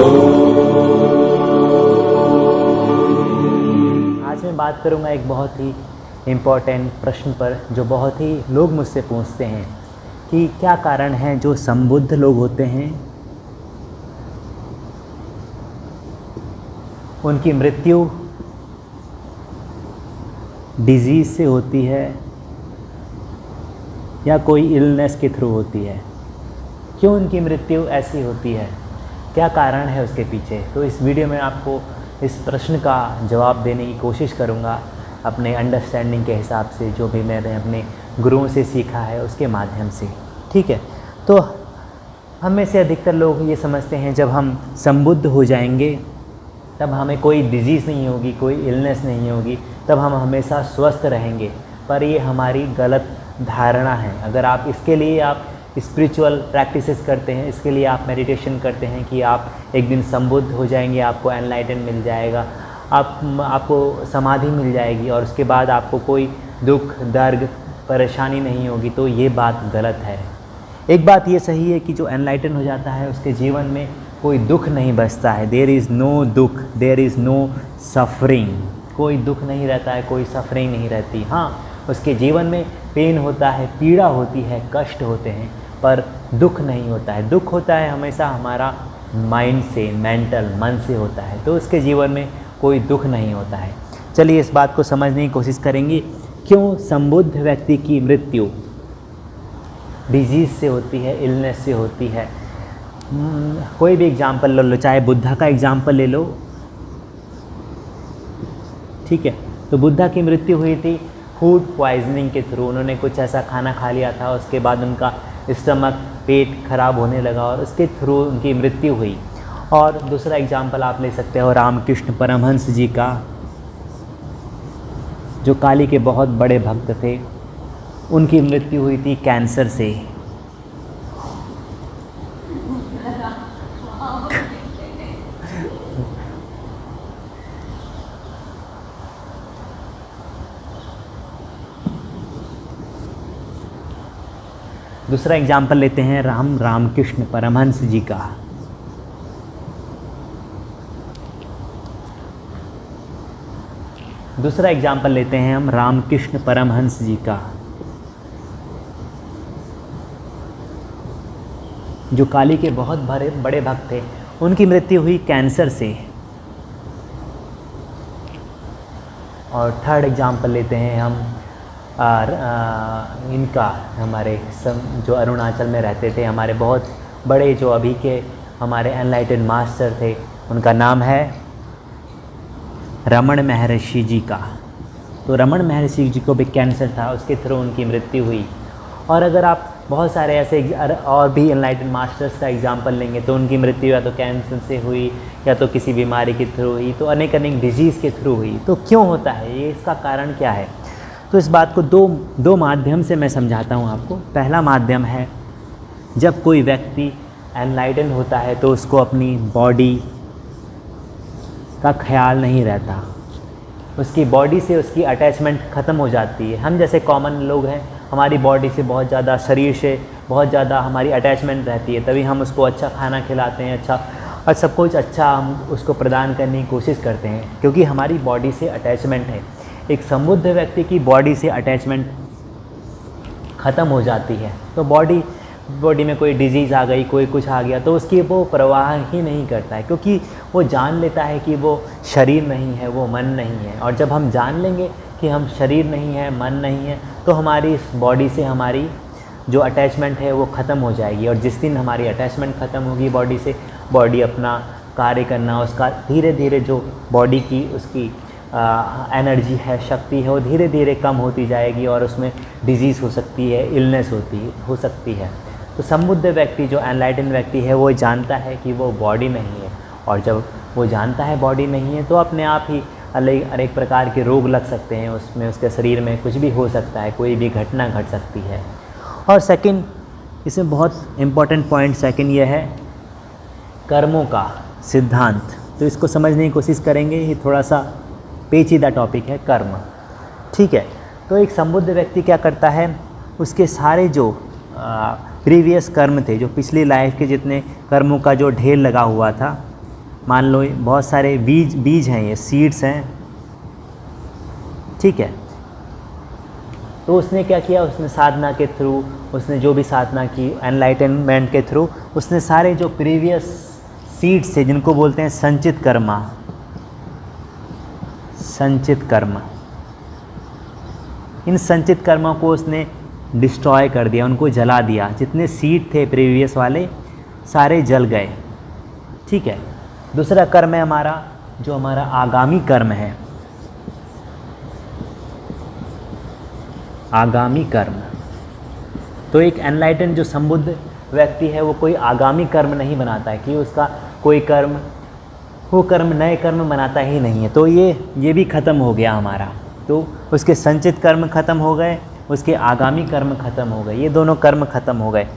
आज मैं बात करूंगा एक बहुत ही इम्पोर्टेंट प्रश्न पर, जो बहुत ही लोग मुझसे पूछते हैं कि क्या कारण है जो संबुद्ध लोग होते हैं उनकी मृत्यु डिजीज़ से होती है या कोई इलनेस के थ्रू होती है। क्यों उनकी मृत्यु ऐसी होती है, क्या कारण है उसके पीछे। तो इस वीडियो में आपको इस प्रश्न का जवाब देने की कोशिश करूंगा अपने अंडरस्टैंडिंग के हिसाब से, जो भी मैंने अपने गुरुओं से सीखा है उसके माध्यम से। ठीक है, तो हम में से अधिकतर लोग ये समझते हैं जब हम संबुद्ध हो जाएंगे तब हमें कोई डिजीज़ नहीं होगी, कोई इलनेस नहीं होगी, तब हम हमेशा स्वस्थ रहेंगे। पर ये हमारी गलत धारणा है। अगर आप इसके लिए आप स्पिरिचुअल प्रैक्टिसेस करते हैं, इसके लिए आप मेडिटेशन करते हैं कि आप एक दिन संबुद्ध हो जाएंगे, आपको एनलाइटन मिल जाएगा, आपको समाधि मिल जाएगी और उसके बाद आपको कोई दुख दर्द परेशानी नहीं होगी, तो ये बात गलत है। एक बात ये सही है कि जो एनलाइटन हो जाता है उसके जीवन में कोई दुख नहीं बचता है। देयर इज़ नो दुख, देयर इज़ नो सफरिंग। कोई दुख नहीं रहता है, कोई सफरिंग नहीं रहती। हाँ, उसके जीवन में पेन होता है, पीड़ा होती है, कष्ट होते हैं, पर दुख नहीं होता है। दुख होता है हमेशा हमारा माइंड से, मेंटल मन से होता है, तो उसके जीवन में कोई दुख नहीं होता है। चलिए इस बात को समझने की कोशिश करेंगे, क्यों संबुद्ध व्यक्ति की मृत्यु डिजीज़ से होती है, इलनेस से होती है। कोई भी एग्जाम्पल ले लो, चाहे बुद्धा का एग्जाम्पल ले लो। ठीक है, तो बुद्धा की मृत्यु हुई थी फूड पॉइजनिंग के थ्रू। उन्होंने कुछ ऐसा खाना खा लिया था, उसके बाद उनका स्टमक, पेट खराब होने लगा और उसके थ्रू उनकी मृत्यु हुई। और दूसरा एग्जाम्पल आप ले सकते हो रामकृष्ण परमहंस जी का, जो काली के बहुत बड़े भक्त थे। उनकी मृत्यु हुई थी कैंसर से। दूसरा एग्जाम्पल लेते हैं रामकृष्ण परमहंस जी का। दूसरा एग्जाम्पल लेते हैं हम रामकृष्ण परमहंस जी का, जो काली के बहुत बड़े भक्त थे। उनकी मृत्यु हुई कैंसर से। और थर्ड एग्जाम्पल लेते हैं हम इनका, हमारे जो अरुणाचल में रहते थे, हमारे बहुत बड़े, जो अभी के हमारे एनलाइटेड मास्टर थे, उनका नाम है रमण महर्षि जी का। तो रमण महर्षि जी को भी कैंसर था, उसके थ्रू उनकी मृत्यु हुई। और अगर आप बहुत सारे ऐसे और भी एनलाइटेड मास्टर्स का एग्जाम्पल लेंगे तो उनकी मृत्यु या तो कैंसर से हुई या तो किसी बीमारी के थ्रू हुई, तो अनेक डिजीज़ के थ्रू हुई। तो क्यों होता है ये, इसका कारण क्या है। तो इस बात को दो माध्यम से मैं समझाता हूँ आपको। पहला माध्यम है, जब कोई व्यक्ति एनलाइटन होता है तो उसको अपनी बॉडी का ख्याल नहीं रहता, उसकी बॉडी से उसकी अटैचमेंट ख़त्म हो जाती है। हम जैसे कॉमन लोग हैं, हमारी बॉडी से बहुत ज़्यादा, शरीर से बहुत ज़्यादा हमारी अटैचमेंट रहती है, तभी हम उसको अच्छा खाना खिलाते हैं, अच्छा और सब कुछ अच्छा हम उसको प्रदान करने की कोशिश करते हैं, क्योंकि हमारी बॉडी से अटैचमेंट है। एक संबुद्ध व्यक्ति की बॉडी से अटैचमेंट ख़त्म हो जाती है, तो बॉडी में कोई डिजीज़ आ गई, कोई कुछ आ गया, तो उसकी वो परवाह ही नहीं करता है, क्योंकि वो जान लेता है कि वो शरीर नहीं है, वो मन नहीं है। और जब हम जान लेंगे कि हम शरीर नहीं है, मन नहीं है, तो हमारी इस बॉडी से हमारी जो अटैचमेंट है वो ख़त्म हो जाएगी। और जिस दिन हमारी अटैचमेंट ख़त्म होगी बॉडी से, बॉडी अपना कार्य करना, उसका धीरे धीरे जो बॉडी की उसकी एनर्जी है, शक्ति है, वो धीरे धीरे कम होती जाएगी और उसमें डिजीज़ हो सकती है, इलनेस हो सकती है। तो संबुद्ध व्यक्ति, जो एनलाइटन व्यक्ति है, वो जानता है कि वो बॉडी नहीं है, और जब वो जानता है बॉडी नहीं है तो अपने आप ही अनेक प्रकार के रोग लग सकते हैं, उसमें उसके शरीर में कुछ भी हो सकता है, कोई भी घटना घट सकती है। और सेकंड, इसमें बहुत इम्पॉर्टेंट पॉइंट सेकंड ये है कर्मों का सिद्धांत। तो इसको समझने की कोशिश करेंगे, ये थोड़ा सा पेचीदा टॉपिक है, कर्म। ठीक है, तो एक संबुद्ध व्यक्ति क्या करता है, उसके सारे जो प्रीवियस कर्म थे, जो पिछली लाइफ के जितने कर्मों का जो ढेर लगा हुआ था, मान लो बहुत सारे बीज हैं, ये सीड्स हैं, ठीक है। तो उसने क्या किया, उसने साधना के थ्रू, उसने जो भी साधना की एनलाइटनमेंट के थ्रू, उसने सारे जो प्रीवियस सीड्स थे जिनको बोलते हैं संचित कर्म, इन संचित कर्मों को उसने डिस्ट्रॉय कर दिया, उनको जला दिया। जितने सीड थे प्रीवियस वाले सारे जल गए, ठीक है। दूसरा कर्म है हमारा, जो हमारा आगामी कर्म है, आगामी कर्म। तो एक एनलाइटन जो संबुद्ध व्यक्ति है वो कोई आगामी कर्म नहीं बनाता है कि उसका कोई कर्म, वो कर्म नए कर्म बनाता ही नहीं है। तो ये भी ख़त्म हो गया हमारा। तो उसके संचित कर्म ख़त्म हो गए, उसके आगामी कर्म ख़त्म हो गए, ये दोनों कर्म ख़त्म हो गए।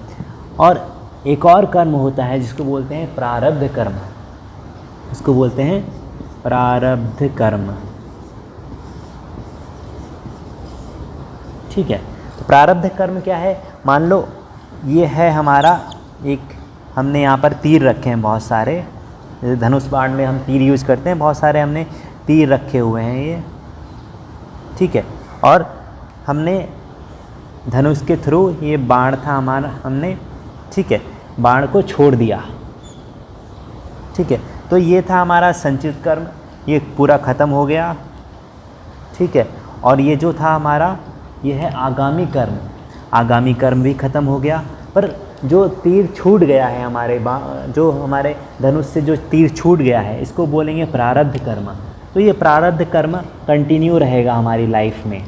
और एक और कर्म होता है जिसको बोलते हैं प्रारब्ध कर्म, इसको बोलते हैं प्रारब्ध कर्म, ठीक है। तो प्रारब्ध कर्म क्या है, मान लो ये है हमारा एक, हमने यहाँ पर तीर रखे हैं बहुत सारे, जैसे धनुष बाण में हम तीर यूज़ करते हैं, बहुत सारे हमने तीर रखे हुए हैं ये, ठीक है। और हमने धनुष के थ्रू, ये बाण था हमारा, हमने, ठीक है, बाण को छोड़ दिया, ठीक है। तो ये था हमारा संचित कर्म, ये पूरा ख़त्म हो गया, ठीक है। और ये जो था हमारा, ये है आगामी कर्म, आगामी कर्म भी ख़त्म हो गया। पर जो तीर छूट गया है हमारे जो हमारे धनुष से जो तीर छूट गया है, इसको बोलेंगे प्रारब्ध कर्म। तो ये प्रारब्ध कर्म कंटिन्यू रहेगा हमारी लाइफ में।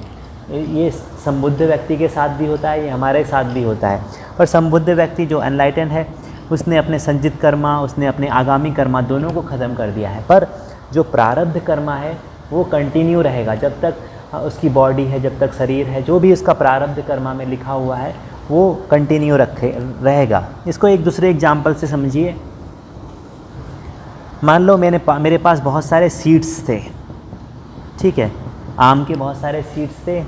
ये संबुद्ध व्यक्ति के साथ भी होता है, ये हमारे साथ भी होता है। और संबुद्ध व्यक्ति जो एनलाइटन है, उसने अपने संचित कर्मा, उसने अपने आगामी कर्मा दोनों को ख़त्म कर दिया है। पर जो प्रारब्ध कर्मा है वो कंटिन्यू रहेगा, जब तक उसकी बॉडी है, जब तक शरीर है, जो भी उसका प्रारब्ध कर्मा में लिखा हुआ है वो कंटिन्यू रहेगा। इसको एक दूसरे एग्जाम्पल से समझिए। मान लो मेरे पास बहुत सारे सीड्स थे, ठीक है, आम के बहुत सारे सीड्स थे,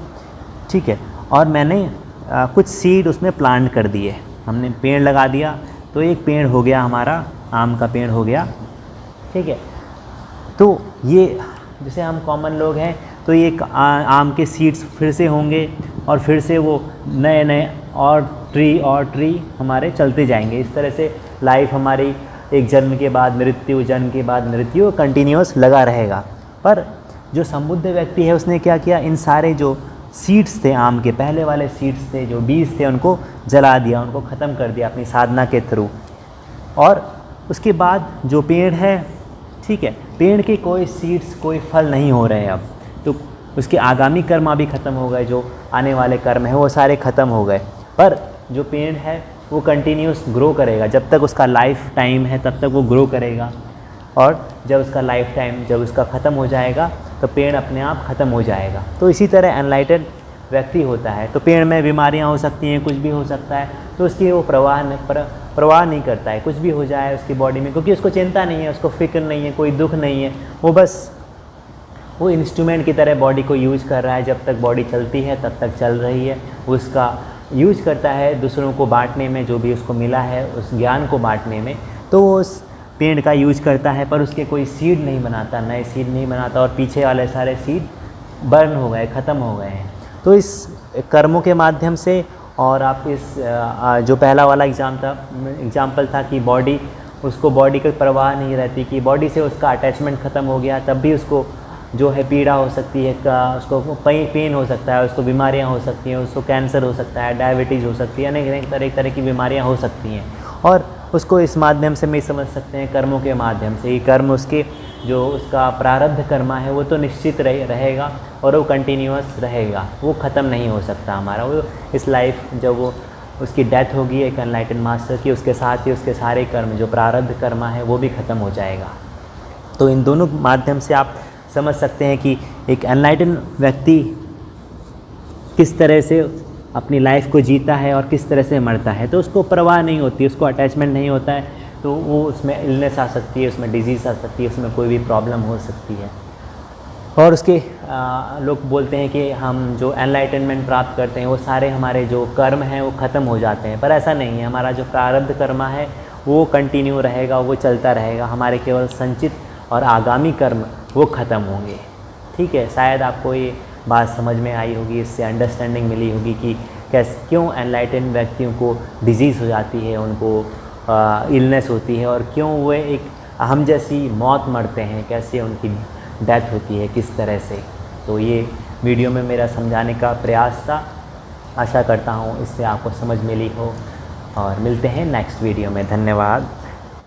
ठीक है। और मैंने कुछ सीड उसमें प्लांट कर दिए, हमने पेड़ लगा दिया, तो एक पेड़ हो गया हमारा, आम का पेड़ हो गया, ठीक है। तो ये जैसे हम कॉमन लोग हैं, तो ये आम के सीड्स फिर से होंगे और फिर से वो नए नए और ट्री हमारे चलते जाएंगे। इस तरह से लाइफ हमारी एक जन्म के बाद मृत्यु, जन्म के बाद मृत्यु कंटिन्यूअस लगा रहेगा। पर जो संबुद्ध व्यक्ति है उसने क्या किया, इन सारे जो सीड्स थे, आम के पहले वाले सीड्स थे, जो बीज थे, उनको जला दिया, उनको ख़त्म कर दिया अपनी साधना के थ्रू। और उसके बाद जो पेड़ है, ठीक है, पेड़ के कोई सीड्स, कोई फल नहीं हो रहे हैं अब, तो उसके आगामी कर्म भी ख़त्म हो गए, जो आने वाले कर्म है वो सारे ख़त्म हो गए। पर जो पेड़ है वो कंटिन्यूस ग्रो करेगा, जब तक उसका लाइफ टाइम है तब तक वो ग्रो करेगा। और जब उसका लाइफ टाइम, जब उसका ख़त्म हो जाएगा तो पेड़ अपने आप ख़त्म हो जाएगा। तो इसी तरह एनलाइटेड व्यक्ति होता है, तो पेड़ में बीमारियां हो सकती हैं, कुछ भी हो सकता है, तो उसकी वो परवाह नहीं करता है, कुछ भी हो जाए उसकी बॉडी में, क्योंकि उसको चिंता नहीं है, उसको फिक्र नहीं है, कोई दुख नहीं है। वो बस वो इंस्ट्रूमेंट की तरह बॉडी को यूज़ कर रहा है, जब तक बॉडी चलती है तब तक चल रही है। उसका यूज़ करता है दूसरों को बांटने में, जो भी उसको मिला है उस ज्ञान को बांटने में, तो वो उस पेड़ का यूज करता है। पर उसके कोई सीड नहीं बनाता, नए सीड नहीं बनाता, और पीछे वाले सारे सीड बर्न हो गए, ख़त्म हो गए हैं। तो इस कर्मों के माध्यम से, और आप इस जो पहला वाला एग्जाम्पल था कि बॉडी, उसको बॉडी की परवाह नहीं रहती, कि बॉडी से उसका अटैचमेंट ख़त्म हो गया, तब भी उसको जो है पीड़ा हो सकती है, उसको पेन हो सकता है, उसको बीमारियां हो सकती हैं, उसको कैंसर हो सकता है, डायबिटीज़ हो सकती है, अनेक तरह की बीमारियां हो सकती हैं। और उसको इस माध्यम से मैं समझ सकते हैं, कर्मों के माध्यम से। ये कर्म उसके जो उसका प्रारब्ध कर्मा है वो तो निश्चित रहेगा और वो कंटिन्यूअस रहेगा, वो ख़त्म नहीं हो सकता हमारा। वो इस लाइफ, जब वो उसकी डेथ होगी एक एनलाइटेंड मास्टर की, उसके साथ ही उसके सारे कर्म, जो प्रारब्ध कर्मा है वो भी ख़त्म हो जाएगा। तो इन दोनों माध्यम से आप समझ सकते हैं कि एक एनलाइटेंड व्यक्ति किस तरह से अपनी लाइफ को जीता है और किस तरह से मरता है। तो उसको परवाह नहीं होती, उसको अटैचमेंट नहीं होता है, तो वो उसमें इलनेस आ सकती है, उसमें डिजीज़ आ सकती है, उसमें कोई भी प्रॉब्लम हो सकती है। और उसके लोग बोलते हैं कि हम जो एनलाइटनमेंट प्राप्त करते हैं वो सारे हमारे जो कर्म हैं वो ख़त्म हो जाते हैं, पर ऐसा नहीं है। हमारा जो प्रारब्ध कर्मा है वो कंटिन्यू रहेगा, वो चलता रहेगा। हमारे केवल संचित और आगामी कर्म वो ख़त्म होंगे। ठीक है, शायद आपको ये बात समझ में आई होगी, इससे अंडरस्टैंडिंग मिली होगी कि कैसे क्यों एनलाइटन व्यक्तियों को डिजीज़ हो जाती है, उनको इलनेस होती है, और क्यों वे एक हम जैसी मौत मरते हैं, कैसे उनकी डेथ होती है, किस तरह से। तो ये वीडियो में मेरा समझाने का प्रयास था। आशा करता हूँ इससे आपको समझ मिली हो, और मिलते हैं नेक्स्ट वीडियो में। धन्यवाद।